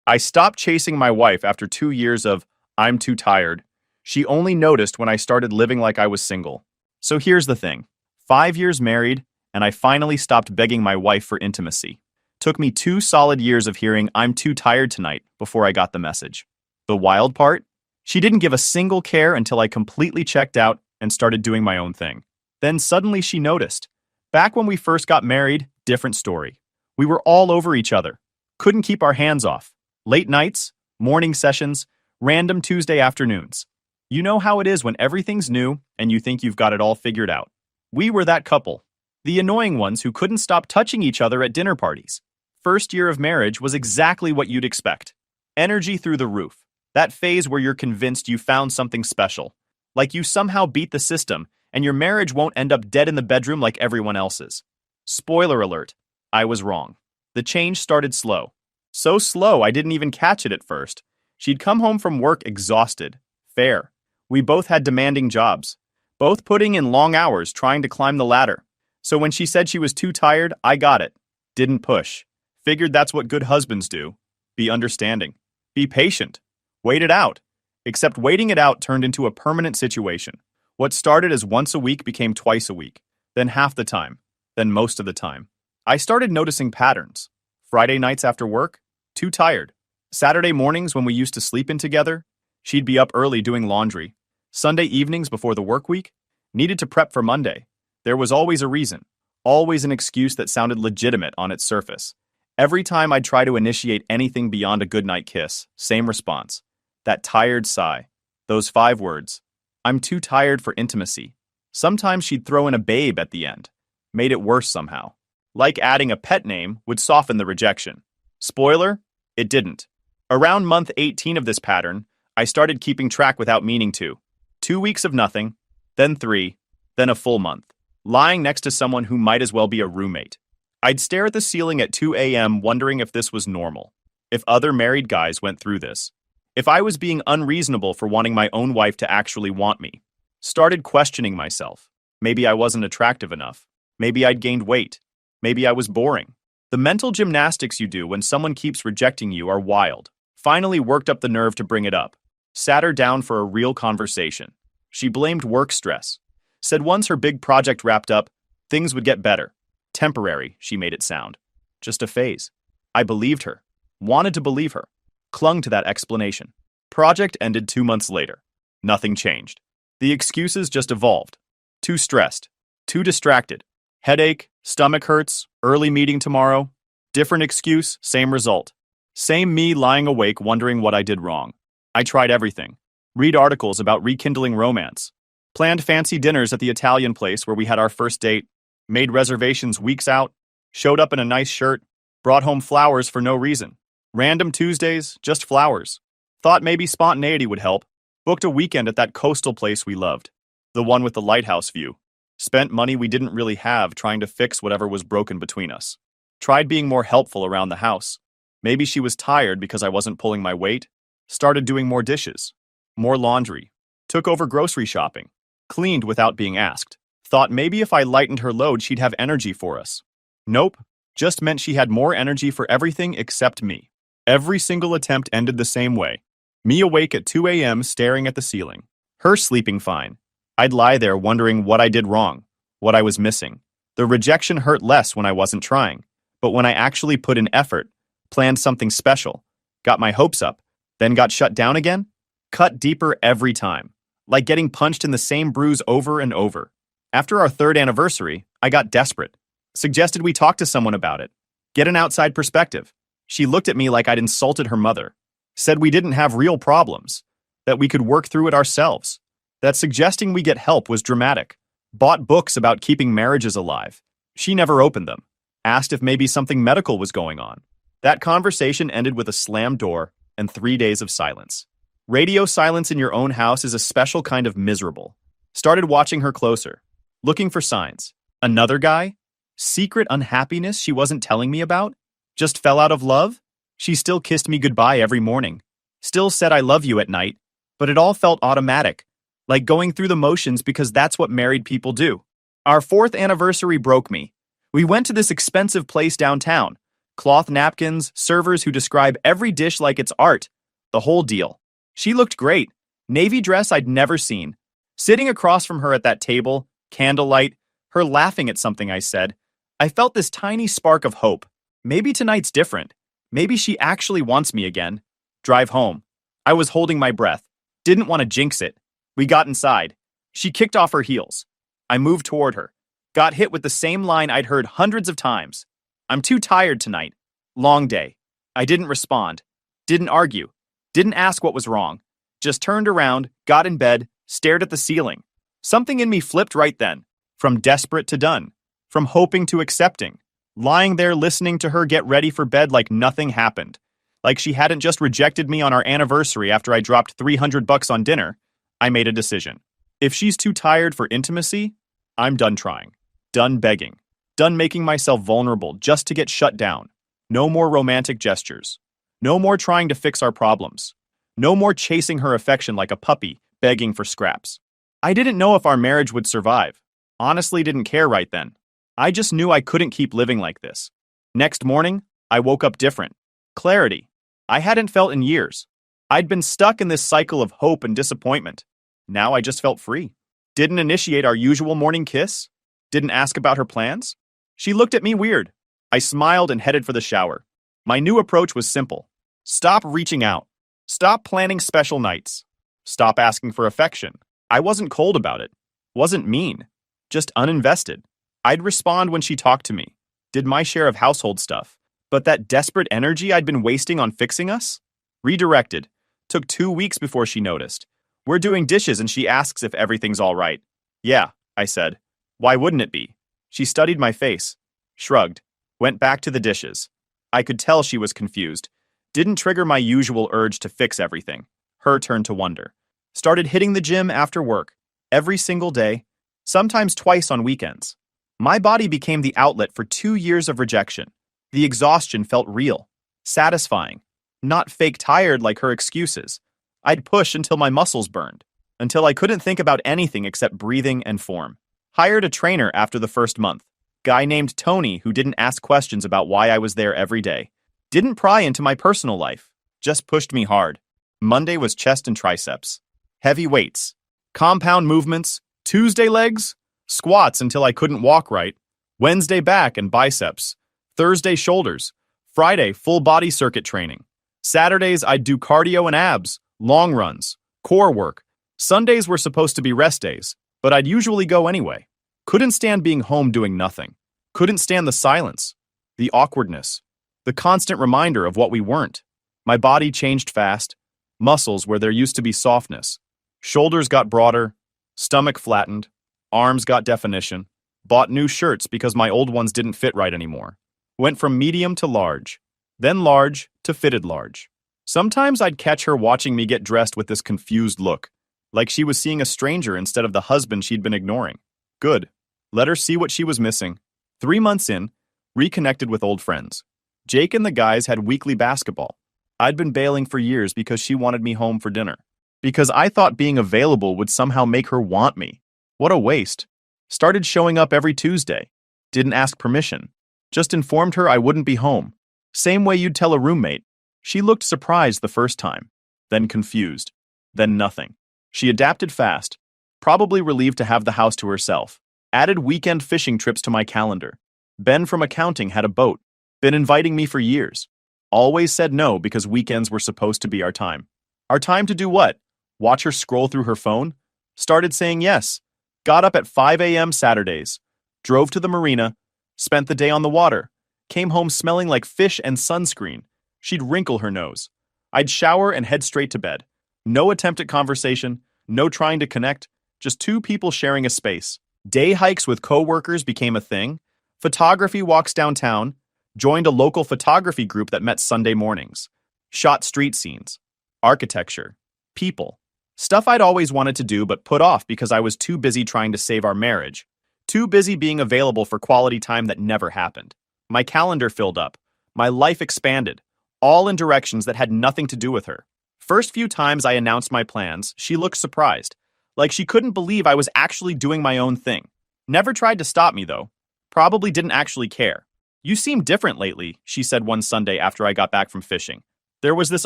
I stopped chasing my wife after 2 years of, I'm too tired. She only noticed when I started living like I was single. So here's the thing. 5 years married, and I finally stopped begging my wife for intimacy. Took me 2 solid years of hearing, I'm too tired tonight, before I got the message. The wild part? She didn't give a single care until I completely checked out and started doing my own thing. Then suddenly she noticed. Back when we first got married, different story. We were all over each other. Couldn't keep our hands off. Late nights, morning sessions, random Tuesday afternoons. You know how it is when everything's new and you think you've got it all figured out. We were that couple. The annoying ones who couldn't stop touching each other at dinner parties. First year of marriage was exactly what you'd expect. Energy through the roof. That phase where you're convinced you found something special. Like you somehow beat the system and your marriage won't end up dead in the bedroom like everyone else's. Spoiler alert, I was wrong. The change started slow. So slow I didn't even catch it at first. She'd come home from work exhausted. Fair. We both had demanding jobs. Both putting in long hours trying to climb the ladder. So when she said she was too tired, I got it. Didn't push. Figured that's what good husbands do. Be understanding. Be patient. Wait it out. Except waiting it out turned into a permanent situation. What started as once a week became twice a week. Then half the time. Then most of the time. I started noticing patterns. Friday nights after work, too tired. Saturday mornings when we used to sleep in together, she'd be up early doing laundry. Sunday evenings before the work week, needed to prep for Monday. There was always a reason. Always an excuse that sounded legitimate on its surface. Every time I'd try to initiate anything beyond a goodnight kiss, same response. That tired sigh. Those 5 words. I'm too tired for intimacy. Sometimes she'd throw in a babe at the end. Made it worse somehow. Like adding a pet name would soften the rejection. Spoiler, it didn't. Around month 18 of this pattern, I started keeping track without meaning to. 2 weeks of nothing, then 3, then a full month. Lying next to someone who might as well be a roommate. I'd stare at the ceiling at 2 a.m. wondering if this was normal. If other married guys went through this. If I was being unreasonable for wanting my own wife to actually want me. Started questioning myself. Maybe I wasn't attractive enough. Maybe I'd gained weight. Maybe I was boring. The mental gymnastics you do when someone keeps rejecting you are wild. Finally worked up the nerve to bring it up. Sat her down for a real conversation. She blamed work stress. Said once her big project wrapped up, things would get better. Temporary, she made it sound. Just a phase. I believed her. Wanted to believe her. Clung to that explanation. Project ended 2 months later. Nothing changed. The excuses just evolved. Too stressed. Too distracted. Headache, stomach hurts, early meeting tomorrow. Different excuse, same result. Same me lying awake wondering what I did wrong. I tried everything. Read articles about rekindling romance. Planned fancy dinners at the Italian place where we had our first date. Made reservations weeks out. Showed up in a nice shirt. Brought home flowers for no reason. Random Tuesdays, just flowers. Thought maybe spontaneity would help. Booked a weekend at that coastal place we loved. The one with the lighthouse view. Spent money we didn't really have trying to fix whatever was broken between us. Tried being more helpful around the house. Maybe she was tired because I wasn't pulling my weight. Started doing more dishes. More laundry. Took over grocery shopping. Cleaned without being asked. Thought maybe if I lightened her load she'd have energy for us. Nope. Just meant she had more energy for everything except me. Every single attempt ended the same way. Me awake at 2 a.m. staring at the ceiling. Her sleeping fine. I'd lie there wondering what I did wrong, what I was missing. The rejection hurt less when I wasn't trying, but when I actually put in effort, planned something special, got my hopes up, then got shut down again, cut deeper every time, like getting punched in the same bruise over and over. After our 3rd anniversary, I got desperate. Suggested we talk to someone about it. Get an outside perspective. She looked at me like I'd insulted her mother. Said we didn't have real problems, that we could work through it ourselves. That suggesting we get help was dramatic. Bought books about keeping marriages alive. She never opened them. Asked if maybe something medical was going on. That conversation ended with a slammed door and 3 days of silence. Radio silence in your own house is a special kind of miserable. Started watching her closer. Looking for signs. Another guy? Secret unhappiness she wasn't telling me about? Just fell out of love? She still kissed me goodbye every morning. Still said I love you at night. But it all felt automatic. Like going through the motions because that's what married people do. Our 4th anniversary broke me. We went to this expensive place downtown. Cloth napkins, servers who describe every dish like it's art. The whole deal. She looked great. Navy dress I'd never seen. Sitting across from her at that table, candlelight, her laughing at something I said, I felt this tiny spark of hope. Maybe tonight's different. Maybe she actually wants me again. Drive home. I was holding my breath. Didn't want to jinx it. We got inside. She kicked off her heels. I moved toward her. Got hit with the same line I'd heard hundreds of times. I'm too tired tonight. Long day. I didn't respond. Didn't argue. Didn't ask what was wrong. Just turned around, got in bed, stared at the ceiling. Something in me flipped right then. From desperate to done. From hoping to accepting. Lying there listening to her get ready for bed like nothing happened. Like she hadn't just rejected me on our anniversary after I dropped $300 on dinner. I made a decision. If she's too tired for intimacy, I'm done trying. Done begging. Done making myself vulnerable just to get shut down. No more romantic gestures. No more trying to fix our problems. No more chasing her affection like a puppy, begging for scraps. I didn't know if our marriage would survive. Honestly, didn't care right then. I just knew I couldn't keep living like this. Next morning, I woke up different. Clarity. I hadn't felt in years. I'd been stuck in this cycle of hope and disappointment. Now I just felt free. Didn't initiate our usual morning kiss. Didn't ask about her plans. She looked at me weird. I smiled and headed for the shower. My new approach was simple. Stop reaching out. Stop planning special nights. Stop asking for affection. I wasn't cold about it. Wasn't mean. Just uninvested. I'd respond when she talked to me. Did my share of household stuff. But that desperate energy I'd been wasting on fixing us? Redirected. Took 2 weeks before she noticed. We're doing dishes and she asks if everything's all right. Yeah, I said. Why wouldn't it be? She studied my face. Shrugged. Went back to the dishes. I could tell she was confused. Didn't trigger my usual urge to fix everything. Her turn to wonder. Started hitting the gym after work. Every single day. Sometimes twice on weekends. My body became the outlet for 2 years of rejection. The exhaustion felt real. Satisfying. Not fake tired like her excuses. I'd push until my muscles burned. Until I couldn't think about anything except breathing and form. Hired a trainer after the first month. Guy named Tony who didn't ask questions about why I was there every day. Didn't pry into my personal life. Just pushed me hard. Monday was chest and triceps. Heavy weights. Compound movements. Tuesday legs. Squats until I couldn't walk right. Wednesday back and biceps. Thursday shoulders. Friday full body circuit training. Saturdays I'd do cardio and abs, long runs, core work. Sundays were supposed to be rest days, but I'd usually go anyway. Couldn't stand being home doing nothing. Couldn't stand the silence, the awkwardness, the constant reminder of what we weren't. My body changed fast. Muscles where there used to be softness. Shoulders got broader, stomach flattened, arms got definition. Bought new shirts because my old ones didn't fit right anymore. Went from medium to large, then large to fitted large. Sometimes I'd catch her watching me get dressed with this confused look, like she was seeing a stranger instead of the husband she'd been ignoring. Good. Let her see what she was missing. 3 months in, reconnected with old friends. Jake and the guys had weekly basketball. I'd been bailing for years because she wanted me home for dinner. Because I thought being available would somehow make her want me. What a waste. Started showing up every Tuesday. Didn't ask permission. Just informed her I wouldn't be home. Same way you'd tell a roommate. She looked surprised the first time. Then confused. Then nothing. She adapted fast. Probably relieved to have the house to herself. Added weekend fishing trips to my calendar. Ben from accounting had a boat. Been inviting me for years. Always said no because weekends were supposed to be our time. Our time to do what? Watch her scroll through her phone? Started saying yes. Got up at 5 a.m. Saturdays. Drove to the marina. Spent the day on the water. Came home smelling like fish and sunscreen. She'd wrinkle her nose. I'd shower and head straight to bed. No attempt at conversation. No trying to connect. Just 2 people sharing a space. Day hikes with coworkers became a thing. Photography walks downtown. Joined a local photography group that met Sunday mornings. Shot street scenes. Architecture. People. Stuff I'd always wanted to do but put off because I was too busy trying to save our marriage. Too busy being available for quality time that never happened. My calendar filled up. My life expanded. All in directions that had nothing to do with her. First few times I announced my plans, she looked surprised. Like she couldn't believe I was actually doing my own thing. Never tried to stop me though. Probably didn't actually care. "You seem different lately," she said one Sunday after I got back from fishing. There was this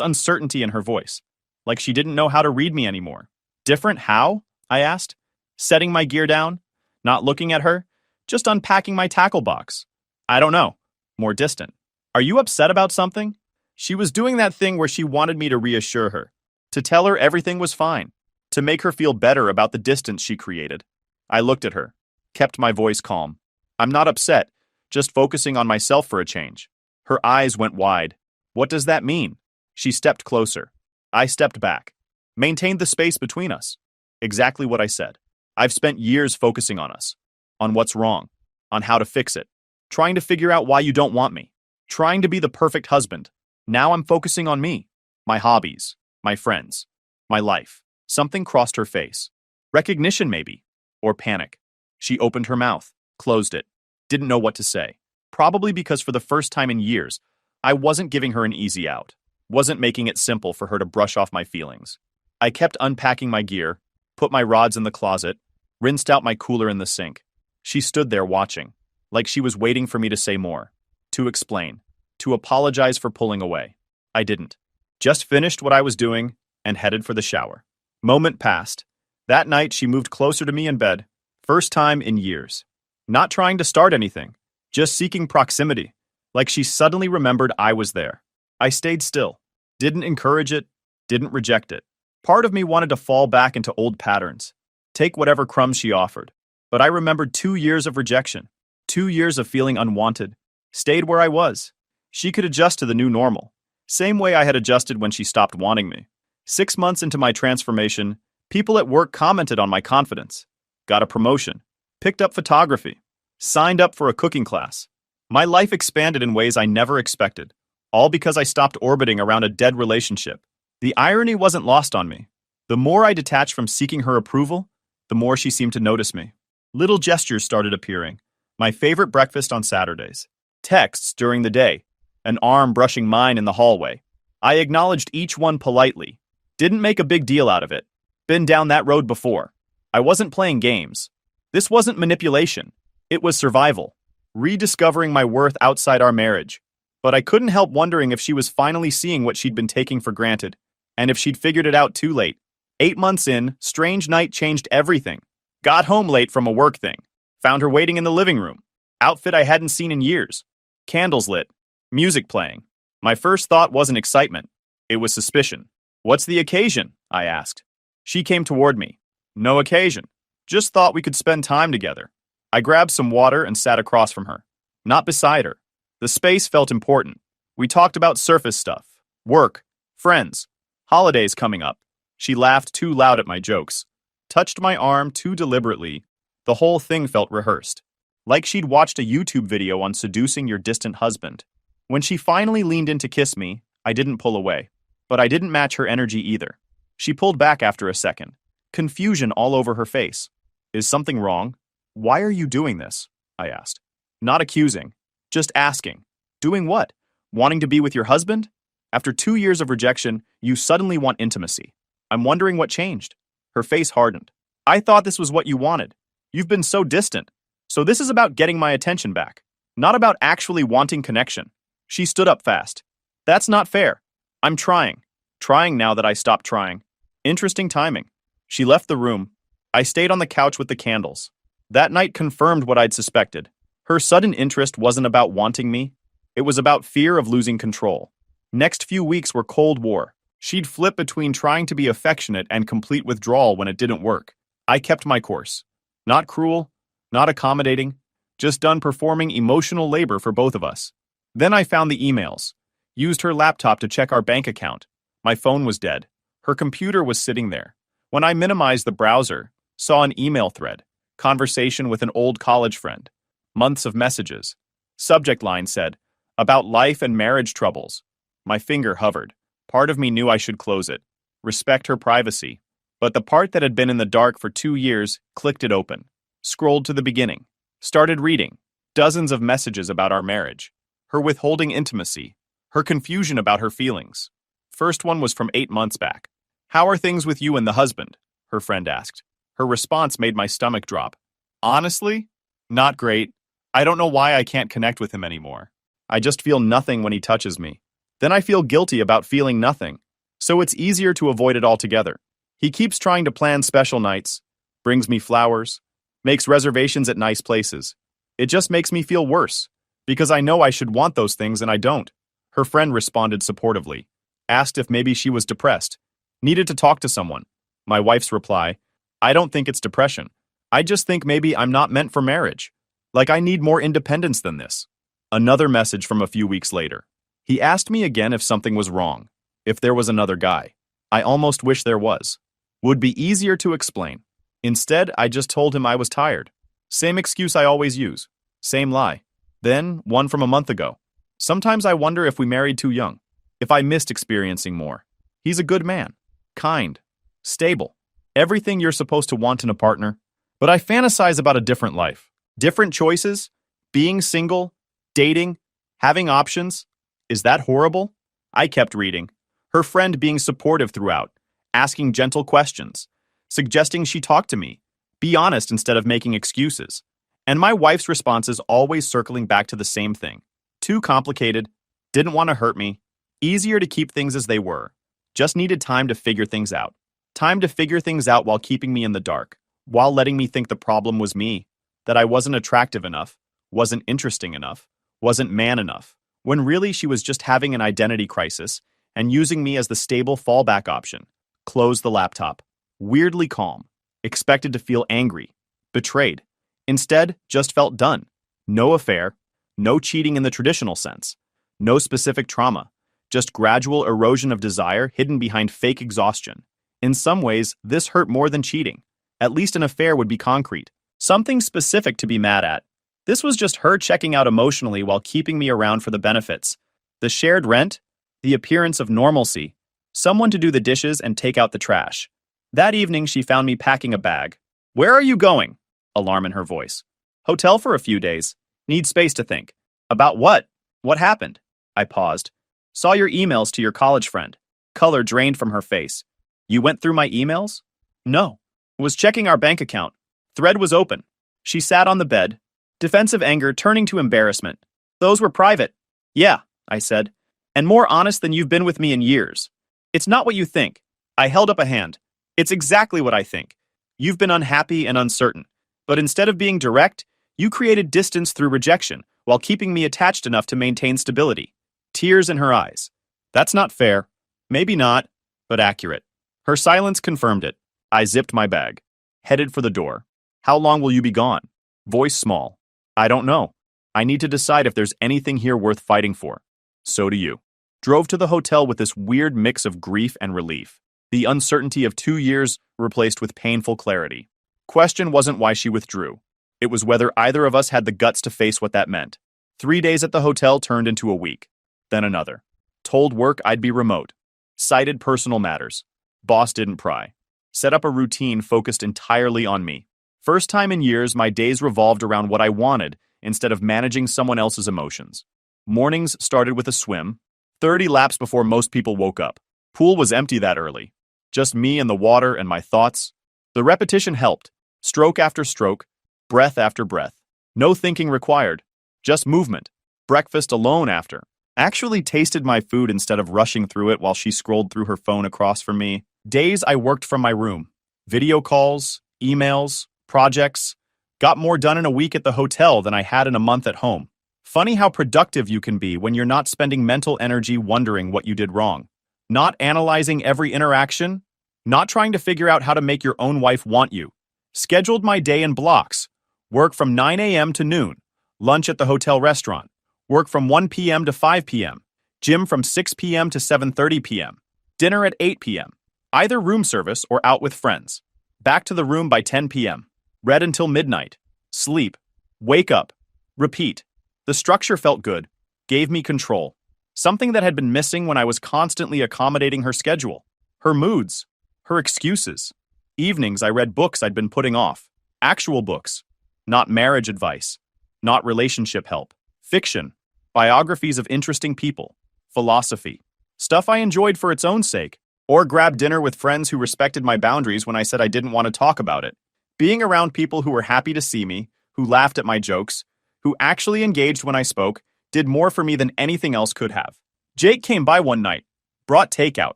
uncertainty in her voice, like she didn't know how to read me anymore. "Different how?" I asked, setting my gear down, not looking at her, just unpacking my tackle box. "I don't know." More distant. "Are you upset about something?" She was doing that thing where she wanted me to reassure her, to tell her everything was fine, to make her feel better about the distance she created. I looked at her, kept my voice calm. "I'm not upset, just focusing on myself for a change." Her eyes went wide. "What does that mean?" She stepped closer. I stepped back, maintained the space between us. Exactly what I said. I've spent years focusing on us, on what's wrong, on how to fix it, trying to figure out why you don't want me, trying to be the perfect husband. Now I'm focusing on me, my hobbies, my friends, my life. Something crossed her face. Recognition, maybe, or panic. She opened her mouth, closed it, didn't know what to say. Probably because for the first time in years, I wasn't giving her an easy out, wasn't making it simple for her to brush off my feelings. I kept unpacking my gear, put my rods in the closet, rinsed out my cooler in the sink. She stood there watching, like she was waiting for me to say more, to explain, to apologize for pulling away. I didn't. Just finished what I was doing and headed for the shower. Moment passed. That night she moved closer to me in bed, first time in years. Not trying to start anything, just seeking proximity, like she suddenly remembered I was there. I stayed still, didn't encourage it, didn't reject it. Part of me wanted to fall back into old patterns, take whatever crumbs she offered. But I remembered 2 years of rejection, 2 years of feeling unwanted, stayed where I was. She could adjust to the new normal, same way I had adjusted when she stopped wanting me. 6 months into my transformation, people at work commented on my confidence. Got a promotion, picked up photography, signed up for a cooking class. My life expanded in ways I never expected, all because I stopped orbiting around a dead relationship. The irony wasn't lost on me. The more I detached from seeking her approval, the more she seemed to notice me. Little gestures started appearing. My favorite breakfast on Saturdays. Texts during the day. An arm brushing mine in the hallway. I acknowledged each one politely. Didn't make a big deal out of it. Been down that road before. I wasn't playing games. This wasn't manipulation. It was survival. Rediscovering my worth outside our marriage. But I couldn't help wondering if she was finally seeing what she'd been taking for granted. And if she'd figured it out too late. 8 months in, strange night changed everything. Got home late from a work thing. Found her waiting in the living room. Outfit I hadn't seen in years. Candles lit. Music playing. My first thought wasn't excitement. It was suspicion. "What's the occasion?" I asked. She came toward me. "No occasion. Just thought we could spend time together." I grabbed some water and sat across from her. Not beside her. The space felt important. We talked about surface stuff. Work. Friends. Holidays coming up. She laughed too loud at my jokes. Touched my arm too deliberately. The whole thing felt rehearsed. Like she'd watched a YouTube video on seducing your distant husband. When she finally leaned in to kiss me, I didn't pull away. But I didn't match her energy either. She pulled back after a second. Confusion all over her face. "Is something wrong?" "Why are you doing this?" I asked. Not accusing. Just asking. Doing what? Wanting to be with your husband? After 2 years of rejection, you suddenly want intimacy. I'm wondering what changed. Her face hardened. "I thought this was what you wanted. You've been so distant. So this is about getting my attention back. Not about actually wanting connection." She stood up fast. "That's not fair. I'm trying. Trying now that I stopped trying." Interesting timing. She left the room. I stayed on the couch with the candles. That night confirmed what I'd suspected. Her sudden interest wasn't about wanting me. It was about fear of losing control. Next few weeks were Cold War. She'd flip between trying to be affectionate and complete withdrawal when it didn't work. I kept my course. Not cruel, not accommodating, just done performing emotional labor for both of us. Then I found the emails. Used her laptop to check our bank account. My phone was dead. Her computer was sitting there. When I minimized the browser, saw an email thread. Conversation with an old college friend. Months of messages. Subject line said, "About life and marriage troubles." My finger hovered. Part of me knew I should close it. Respect her privacy. But the part that had been in the dark for 2 years clicked it open. Scrolled to the beginning. Started reading. Dozens of messages about our marriage. Her withholding intimacy. Her confusion about her feelings. First one was from 8 months back. "How are things with you and the husband?" her friend asked. Her response made my stomach drop. "Honestly? Not great. I don't know why I can't connect with him anymore. I just feel nothing when he touches me. Then I feel guilty about feeling nothing. So it's easier to avoid it altogether. He keeps trying to plan special nights, brings me flowers, makes reservations at nice places. It just makes me feel worse, because I know I should want those things and I don't. Her friend responded supportively, asked if maybe she was depressed, needed to talk to someone. My wife's reply, I don't think it's depression. I just think maybe I'm not meant for marriage. Like I need more independence than this. Another message from a few weeks later. He asked me again if something was wrong, if there was another guy. I almost wish there was. Would be easier to explain. Instead, I just told him I was tired. Same excuse I always use. Same lie. Then, one from a month ago. Sometimes I wonder if we married too young. If I missed experiencing more. He's a good man. Kind. Stable. Everything you're supposed to want in a partner. But I fantasize about a different life. Different choices. Being single. Dating. Having options. Is that horrible? I kept reading. Her friend being supportive throughout. Asking gentle questions. Suggesting she talk to me. Be honest instead of making excuses. And my wife's responses always circling back to the same thing. Too complicated. Didn't want to hurt me. Easier to keep things as they were. Just needed time to figure things out. Time to figure things out while keeping me in the dark. While letting me think the problem was me. That I wasn't attractive enough. Wasn't interesting enough. Wasn't man enough. When really she was just having an identity crisis and using me as the stable fallback option. Closed the laptop. Weirdly calm. Expected to feel angry. Betrayed. Instead, just felt done. No affair. No cheating in the traditional sense. No specific trauma. Just gradual erosion of desire hidden behind fake exhaustion. In some ways, this hurt more than cheating. At least an affair would be concrete. Something specific to be mad at. This was just her checking out emotionally while keeping me around for the benefits. The shared rent. The appearance of normalcy. Someone to do the dishes and take out the trash. That evening, she found me packing a bag. Where are you going? Alarm in her voice. Hotel for a few days. Need space to think. About what? What happened? I paused. Saw your emails to your college friend. Color drained from her face. You went through my emails? No. Was checking our bank account. Thread was open. She sat on the bed. Defensive anger turning to embarrassment. Those were private. Yeah, I said. And more honest than you've been with me in years. It's not what you think. I held up a hand. It's exactly what I think. You've been unhappy and uncertain. But instead of being direct, you created distance through rejection while keeping me attached enough to maintain stability. Tears in her eyes. That's not fair. Maybe not, but accurate. Her silence confirmed it. I zipped my bag. Headed for the door. How long will you be gone? Voice small. I don't know. I need to decide if there's anything here worth fighting for. So do you. Drove to the hotel with this weird mix of grief and relief. The uncertainty of 2 years replaced with painful clarity. Question wasn't why she withdrew. It was whether either of us had the guts to face what that meant. 3 days at the hotel turned into a week. Then another. Told work I'd be remote. Cited personal matters. Boss didn't pry. Set up a routine focused entirely on me. First time in years, my days revolved around what I wanted instead of managing someone else's emotions. Mornings started with a swim. 30 laps before most people woke up. Pool was empty that early. Just me and the water and my thoughts. The repetition helped. Stroke after stroke. Breath after breath. No thinking required. Just movement. Breakfast alone after. Actually tasted my food instead of rushing through it while she scrolled through her phone across from me. Days I worked from my room. Video calls, emails, projects. Got more done in a week at the hotel than I had in a month at home. Funny how productive you can be when you're not spending mental energy wondering what you did wrong. Not analyzing every interaction. Not trying to figure out how to make your own wife want you. Scheduled my day in blocks. Work from 9 a.m. to noon. Lunch at the hotel restaurant. Work from 1 p.m. to 5 p.m. Gym from 6 p.m. to 7:30 p.m. Dinner at 8 p.m. Either room service or out with friends. Back to the room by 10 p.m. Read until midnight. Sleep. Wake up. Repeat. The structure felt good. Gave me control. Something that had been missing when I was constantly accommodating her schedule. Her moods. Her excuses. Evenings I read books I'd been putting off. Actual books. Not marriage advice. Not relationship help. Fiction. Biographies of interesting people. Philosophy. Stuff I enjoyed for its own sake. Or grabbed dinner with friends who respected my boundaries when I said I didn't want to talk about it. Being around people who were happy to see me, who laughed at my jokes, who actually engaged when I spoke, did more for me than anything else could have. Jake came by one night, brought takeout.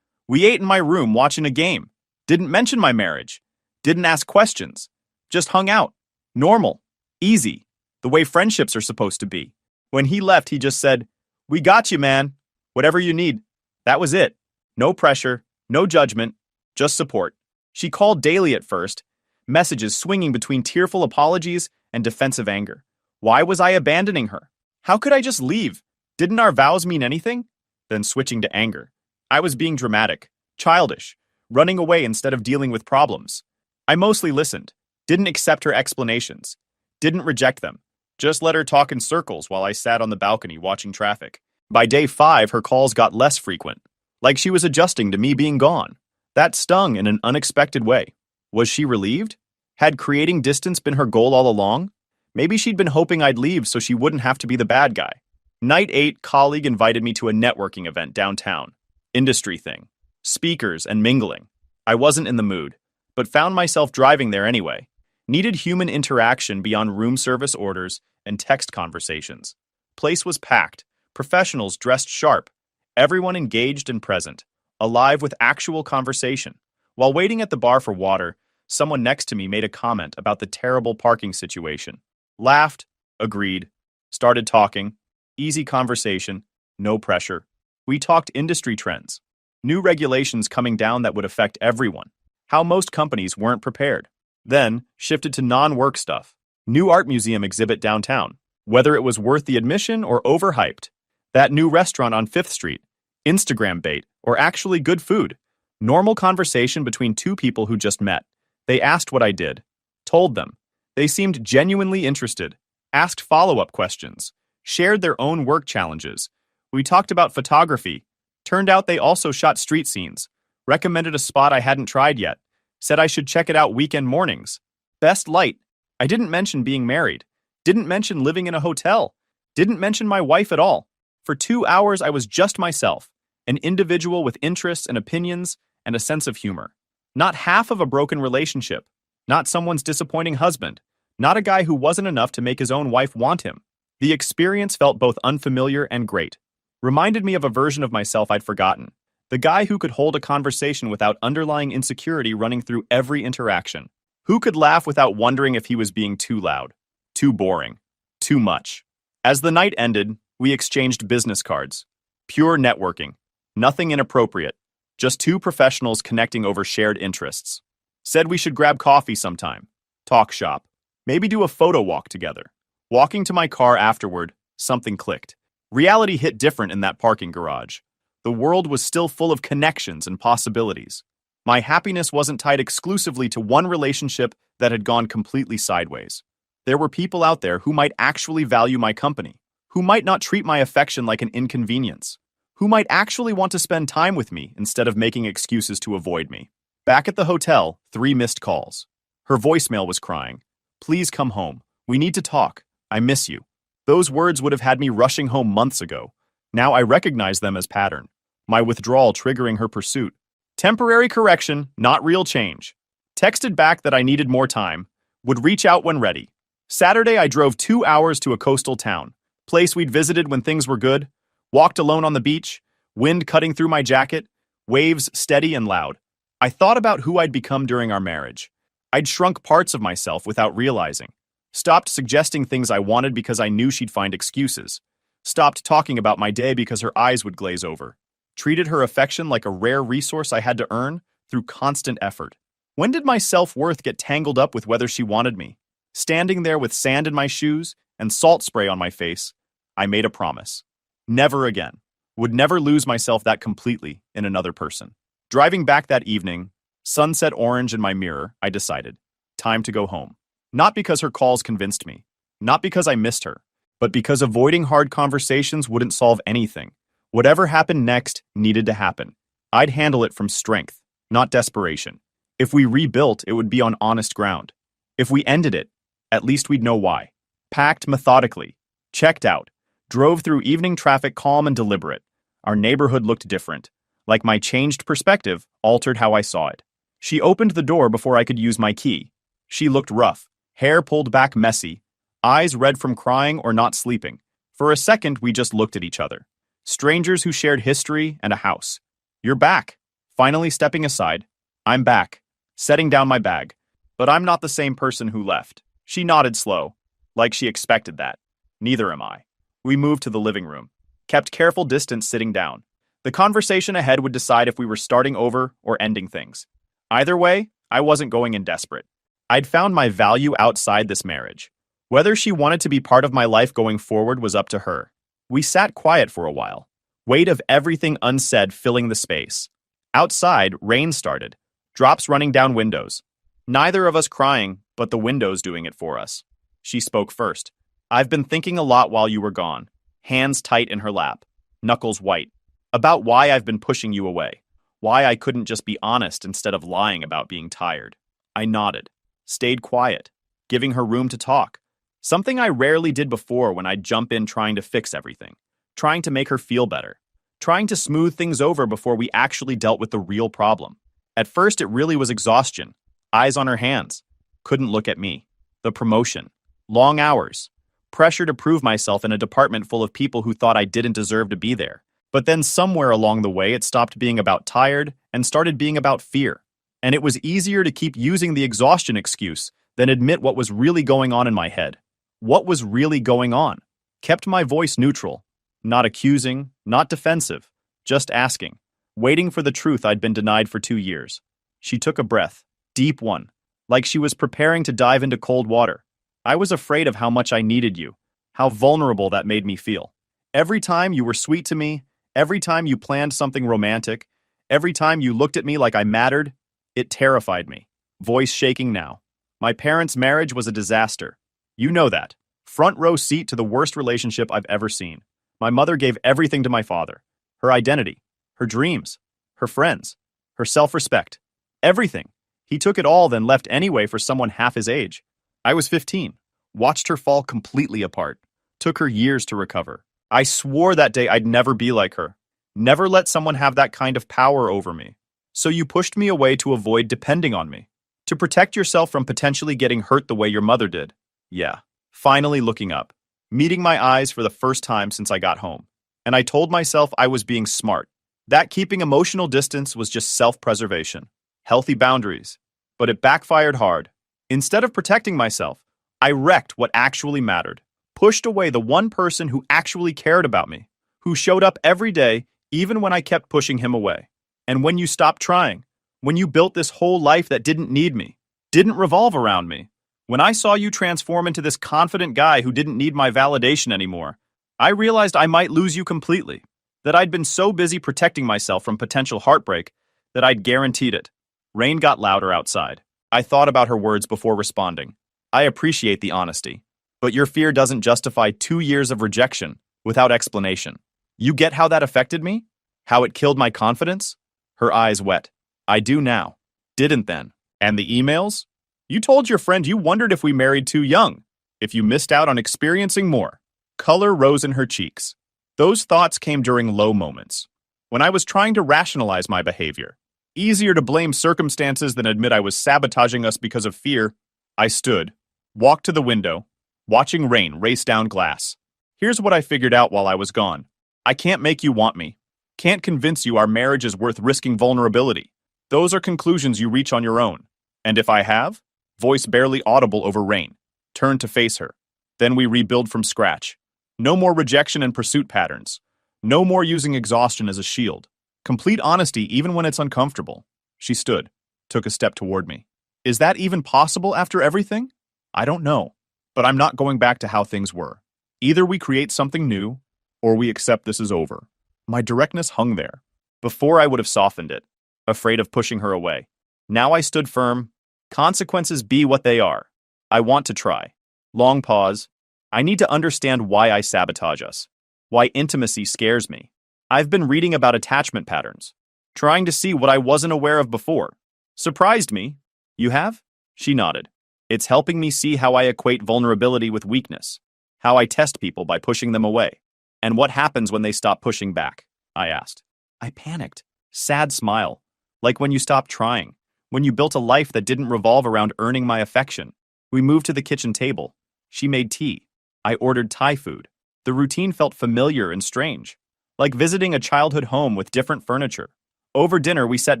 We ate in my room watching a game. Didn't mention my marriage. Didn't ask questions. Just hung out. Normal. Easy. The way friendships are supposed to be. When he left, he just said, "We got you, man. Whatever you need." That was it. No pressure, no judgment, just support. She called daily at first, messages swinging between tearful apologies and defensive anger. Why was I abandoning her? How could I just leave? Didn't our vows mean anything? Then switching to anger. I was being dramatic, childish, running away instead of dealing with problems. I mostly listened, didn't accept her explanations, didn't reject them, just let her talk in circles while I sat on the balcony watching traffic. By day 5, her calls got less frequent, like she was adjusting to me being gone. That stung in an unexpected way. Was she relieved? Had creating distance been her goal all along? Maybe she'd been hoping I'd leave so she wouldn't have to be the bad guy. Night 8, colleague invited me to a networking event downtown. Industry thing. Speakers and mingling. I wasn't in the mood, but found myself driving there anyway. Needed human interaction beyond room service orders and text conversations. Place was packed. Professionals dressed sharp. Everyone engaged and present. Alive with actual conversation. While waiting at the bar for water, someone next to me made a comment about the terrible parking situation. Laughed, agreed, started talking. Easy conversation, no pressure. We talked industry trends. New regulations coming down that would affect everyone. How most companies weren't prepared. Then, shifted to non-work stuff. New art museum exhibit downtown. Whether it was worth the admission or overhyped. That new restaurant on 5th Street. Instagram bait, or actually good food. Normal conversation between two people who just met. They asked what I did. Told them. They seemed genuinely interested. Asked follow-up questions. Shared their own work challenges. We talked about photography. Turned out they also shot street scenes. Recommended a spot I hadn't tried yet. Said I should check it out weekend mornings. Best light. I didn't mention being married. Didn't mention living in a hotel. Didn't mention my wife at all. For 2 hours I was just myself. An individual with interests and opinions and a sense of humor. Not half of a broken relationship. Not someone's disappointing husband. Not a guy who wasn't enough to make his own wife want him. The experience felt both unfamiliar and great. Reminded me of a version of myself I'd forgotten. The guy who could hold a conversation without underlying insecurity running through every interaction. Who could laugh without wondering if he was being too loud, too boring, too much. As the night ended, we exchanged business cards. Pure networking. Nothing inappropriate. Just two professionals connecting over shared interests. Said we should grab coffee sometime. Talk shop. Maybe do a photo walk together. Walking to my car afterward, something clicked. Reality hit different in that parking garage. The world was still full of connections and possibilities. My happiness wasn't tied exclusively to one relationship that had gone completely sideways. There were people out there who might actually value my company, who might not treat my affection like an inconvenience, who might actually want to spend time with me instead of making excuses to avoid me. Back at the hotel, 3 missed calls. Her voicemail was crying. "Please come home. We need to talk. I miss you." Those words would have had me rushing home months ago. Now I recognize them as pattern. My withdrawal triggering her pursuit. Temporary correction, not real change. Texted back that I needed more time. Would reach out when ready. Saturday I drove 2 hours to a coastal town. Place we'd visited when things were good. Walked alone on the beach. Wind cutting through my jacket. Waves steady and loud. I thought about who I'd become during our marriage. I'd shrunk parts of myself without realizing. Stopped suggesting things I wanted because I knew she'd find excuses. Stopped talking about my day because her eyes would glaze over. Treated her affection like a rare resource I had to earn through constant effort. When did my self-worth get tangled up with whether she wanted me? Standing there with sand in my shoes and salt spray on my face, I made a promise. Never again. Would never lose myself that completely in another person. Driving back that evening, sunset orange in my mirror, I decided. Time to go home. Not because her calls convinced me. Not because I missed her. But because avoiding hard conversations wouldn't solve anything. Whatever happened next needed to happen. I'd handle it from strength, not desperation. If we rebuilt, it would be on honest ground. If we ended it, at least we'd know why. Packed methodically. Checked out. Drove through evening traffic calm and deliberate. Our neighborhood looked different. Like my changed perspective altered how I saw it. She opened the door before I could use my key. She looked rough. Hair pulled back messy. eyes red from crying or not sleeping. For a second, we just looked at each other. Strangers who shared history and a house. You're back. Finally stepping aside. I'm back. Setting down my bag. But I'm not the same person who left. She nodded slow, like she expected that. Neither am I. We moved to the living room. Kept careful distance sitting down. The conversation ahead would decide if we were starting over or ending things. Either way, I wasn't going in desperate. I'd found my value outside this marriage. Whether she wanted to be part of my life going forward was up to her. We sat quiet for a while, weight of everything unsaid filling the space. Outside, rain started, drops running down windows. Neither of us crying, but the windows doing it for us. She spoke first. I've been thinking a lot while you were gone, hands tight in her lap, knuckles white, about why I've been pushing you away, why I couldn't just be honest instead of lying about being tired. I nodded, stayed quiet, giving her room to talk. Something I rarely did before when I'd jump in trying to fix everything, trying to make her feel better, trying to smooth things over before we actually dealt with the real problem. At first, it really was exhaustion, eyes on her hands, couldn't look at me. The promotion, long hours, pressure to prove myself in a department full of people who thought I didn't deserve to be there. But then somewhere along the way, it stopped being about tired and started being about fear. And it was easier to keep using the exhaustion excuse than admit what was really going on in my head. What was really going on? Kept my voice neutral, not accusing, not defensive, just asking, waiting for the truth I'd been denied for 2 years. She took a breath, deep one, like she was preparing to dive into cold water. I was afraid of how much I needed you, how vulnerable that made me feel. Every time you were sweet to me, every time you planned something romantic, every time you looked at me like I mattered, it terrified me. Voice shaking now. My parents' marriage was a disaster. You know that. Front row seat to the worst relationship I've ever seen. My mother gave everything to my father. Her identity, her dreams, her friends, her self-respect. Everything. He took it all, then left anyway for someone half his age. I was 15. Watched her fall completely apart. Took her years to recover. I swore that day I'd never be like her. Never let someone have that kind of power over me. So you pushed me away to avoid depending on me. To protect yourself from potentially getting hurt the way your mother did. Yeah. Finally looking up. Meeting my eyes for the first time since I got home. And I told myself I was being smart. That keeping emotional distance was just self-preservation. Healthy boundaries. But it backfired hard. Instead of protecting myself, I wrecked what actually mattered. Pushed away the one person who actually cared about me. Who showed up every day, even when I kept pushing him away. And when you stopped trying, when you built this whole life that didn't need me, didn't revolve around me, when I saw you transform into this confident guy who didn't need my validation anymore, I realized I might lose you completely, that I'd been so busy protecting myself from potential heartbreak that I'd guaranteed it. Rain got louder outside. I thought about her words before responding. I appreciate the honesty, but your fear doesn't justify 2 years of rejection without explanation. You get how that affected me? How it killed my confidence? Her eyes wet. I do now. Didn't then. And the emails? You told your friend you wondered if we married too young, if you missed out on experiencing more. Color rose in her cheeks. Those thoughts came during low moments, when I was trying to rationalize my behavior. Easier to blame circumstances than admit I was sabotaging us because of fear. I stood, walked to the window, watching rain race down glass. Here's what I figured out while I was gone. I can't make you want me. Can't convince you our marriage is worth risking vulnerability. Those are conclusions you reach on your own. And if I have? Voice barely audible over rain. Turned to face her. Then we rebuild from scratch. No more rejection and pursuit patterns. No more using exhaustion as a shield. Complete honesty even when it's uncomfortable. She stood, took a step toward me. Is that even possible after everything? I don't know. But I'm not going back to how things were. Either we create something new, or we accept this is over. My directness hung there. Before I would have softened it, afraid of pushing her away. Now I stood firm. Consequences be what they are. I want to try. Long pause. I need to understand why I sabotage us. Why intimacy scares me. I've been reading about attachment patterns. Trying to see what I wasn't aware of before. Surprised me. You have? She nodded. It's helping me see how I equate vulnerability with weakness. How I test people by pushing them away. And what happens when they stop pushing back? I asked. I panicked. Sad smile. Like when you stopped trying. When you built a life that didn't revolve around earning my affection. We moved to the kitchen table. She made tea. I ordered Thai food. The routine felt familiar and strange, like visiting a childhood home with different furniture. Over dinner, we set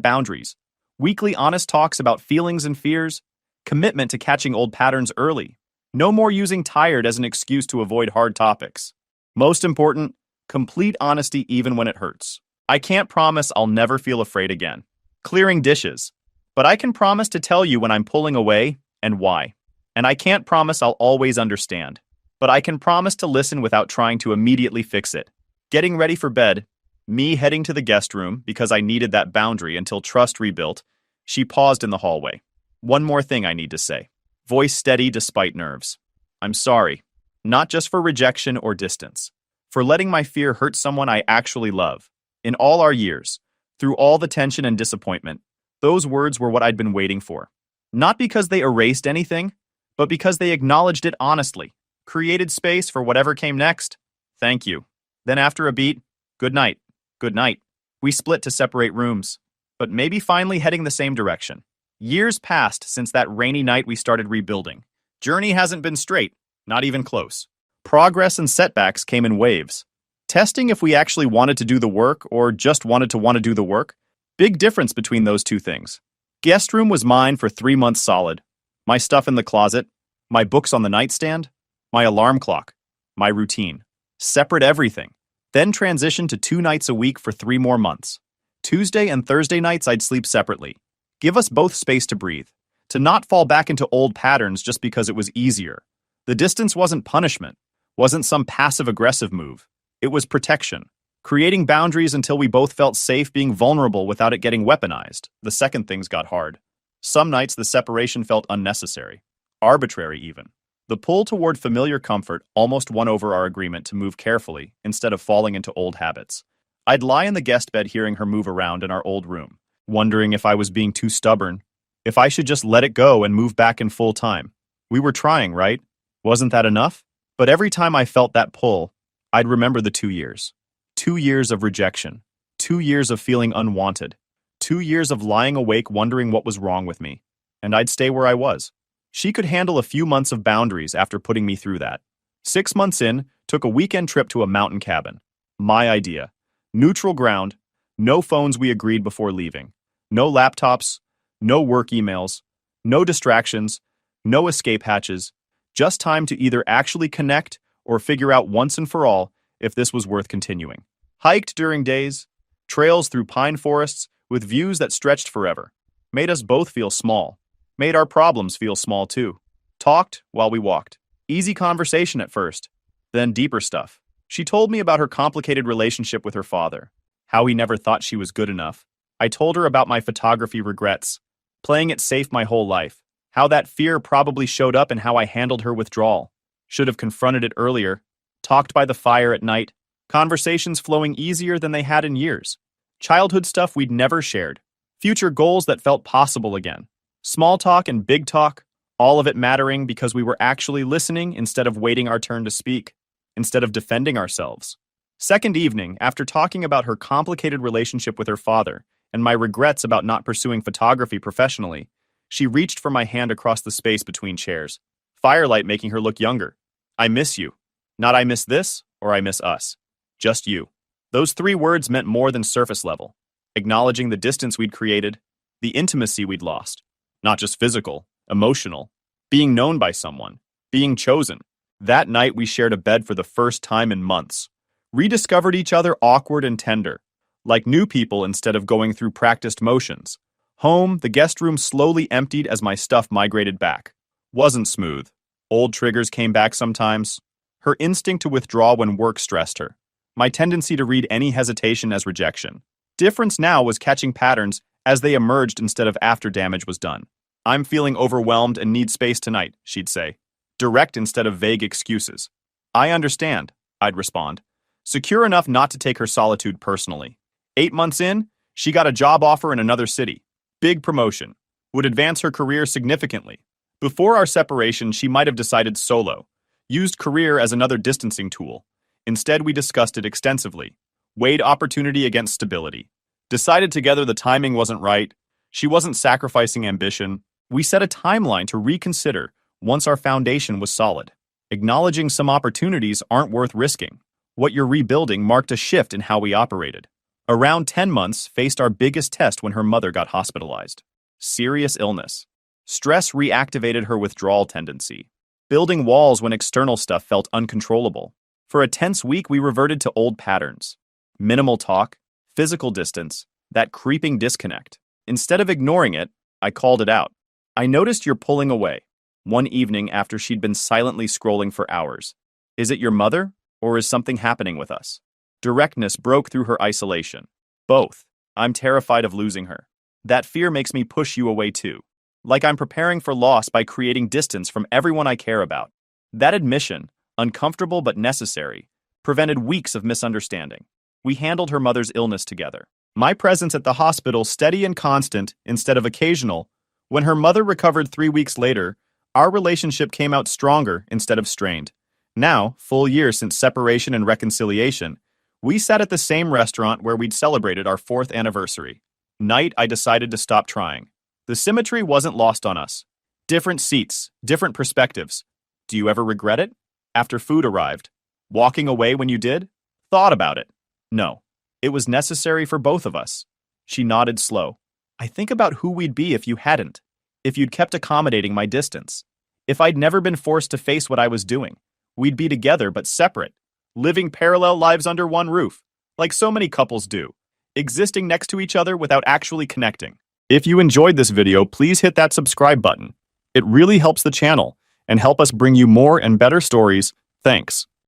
boundaries. Weekly honest talks about feelings and fears, commitment to catching old patterns early. No more using tired as an excuse to avoid hard topics. Most important, complete honesty even when it hurts. I can't promise I'll never feel afraid again. Clearing dishes. But I can promise to tell you when I'm pulling away and why. And I can't promise I'll always understand. But I can promise to listen without trying to immediately fix it. Getting ready for bed, me heading to the guest room because I needed that boundary until trust rebuilt, she paused in the hallway. One more thing I need to say. Voice steady despite nerves. I'm sorry. Not just for rejection or distance. For letting my fear hurt someone I actually love. In all our years, through all the tension and disappointment, those words were what I'd been waiting for. Not because they erased anything, but because they acknowledged it honestly. Created space for whatever came next. Thank you. Then after a beat, good night. Good night. We split to separate rooms, but maybe finally heading the same direction. Years passed since that rainy night we started rebuilding. Journey hasn't been straight, not even close. Progress and setbacks came in waves. Testing if we actually wanted to do the work or just wanted to want to do the work. Big difference between those two things. Guest room was mine for 3 months solid. My stuff in the closet, my books on the nightstand, my alarm clock, my routine. Separate everything. Then transitioned to 2 nights a week for 3 more months. Tuesday and Thursday nights I'd sleep separately. Give us both space to breathe. To not fall back into old patterns just because it was easier. The distance wasn't punishment. Wasn't some passive-aggressive move. It was protection. Creating boundaries until we both felt safe being vulnerable without it getting weaponized. The second things got hard. Some nights the separation felt unnecessary. Arbitrary even. The pull toward familiar comfort almost won over our agreement to move carefully instead of falling into old habits. I'd lie in the guest bed hearing her move around in our old room, wondering if I was being too stubborn, if I should just let it go and move back in full time. We were trying, right? Wasn't that enough? But every time I felt that pull, I'd remember the 2 years. 2 years of rejection. 2 years of feeling unwanted. 2 years of lying awake wondering what was wrong with me. And I'd stay where I was. She could handle a few months of boundaries after putting me through that. 6 months in, took a weekend trip to a mountain cabin. My idea. Neutral ground. No phones we agreed before leaving. No laptops. No work emails. No distractions. No escape hatches. Just time to either actually connect or figure out once and for all if this was worth continuing. Hiked during days. Trails through pine forests with views that stretched forever. Made us both feel small. Made our problems feel small too. Talked while we walked. Easy conversation at first. Then deeper stuff. She told me about her complicated relationship with her father. How he never thought she was good enough. I told her about my photography regrets. Playing it safe my whole life. How that fear probably showed up in how I handled her withdrawal. Should have confronted it earlier. Talked by the fire at night. Conversations flowing easier than they had in years. Childhood stuff we'd never shared. Future goals that felt possible again. Small talk and big talk. All of it mattering because we were actually listening instead of waiting our turn to speak. Instead of defending ourselves. Second evening, after talking about her complicated relationship with her father and my regrets about not pursuing photography professionally, she reached for my hand across the space between chairs. Firelight making her look younger. I miss you. Not I miss this or I miss us. Just you. Those 3 words meant more than surface level. Acknowledging the distance we'd created, the intimacy we'd lost. Not just physical, emotional. Being known by someone. Being chosen. That night we shared a bed for the first time in months. Rediscovered each other awkward and tender. Like new people instead of going through practiced motions. Home, the guest room slowly emptied as my stuff migrated back. Wasn't smooth. Old triggers came back sometimes. Her instinct to withdraw when work stressed her. My tendency to read any hesitation as rejection. Difference now was catching patterns as they emerged instead of after damage was done. I'm feeling overwhelmed and need space tonight, she'd say. Direct instead of vague excuses. I understand, I'd respond. Secure enough not to take her solitude personally. 8 months in, she got a job offer in another city. Big promotion. Would advance her career significantly. Before our separation, she might have decided solo. Used career as another distancing tool. Instead, we discussed it extensively. Weighed opportunity against stability. Decided together the timing wasn't right. She wasn't sacrificing ambition. We set a timeline to reconsider once our foundation was solid. Acknowledging some opportunities aren't worth risking. What you're rebuilding marked a shift in how we operated. Around 10 months faced our biggest test when her mother got hospitalized. Serious illness. Stress reactivated her withdrawal tendency, building walls when external stuff felt uncontrollable. For a tense week, we reverted to old patterns. Minimal talk, physical distance, that creeping disconnect. Instead of ignoring it, I called it out. I noticed you're pulling away. One evening after she'd been silently scrolling for hours. Is it your mother, or is something happening with us? Directness broke through her isolation. Both. I'm terrified of losing her. That fear makes me push you away too. Like I'm preparing for loss by creating distance from everyone I care about. That admission, uncomfortable but necessary, prevented weeks of misunderstanding. We handled her mother's illness together. My presence at the hospital steady and constant instead of occasional. When her mother recovered 3 weeks later, our relationship came out stronger instead of strained. Now, full year since separation and reconciliation, we sat at the same restaurant where we'd celebrated our 4th anniversary. Night, I decided to stop trying. The symmetry wasn't lost on us. Different seats, different perspectives. Do you ever regret it? After food arrived. Walking away when you did? Thought about it. No. It was necessary for both of us. She nodded slow. I think about who we'd be if you hadn't. If you'd kept accommodating my distance. If I'd never been forced to face what I was doing. We'd be together but separate. Living parallel lives under one roof. Like so many couples do. Existing next to each other without actually connecting. If you enjoyed this video, please hit that subscribe button. It really helps the channel and help us bring you more and better stories. Thanks.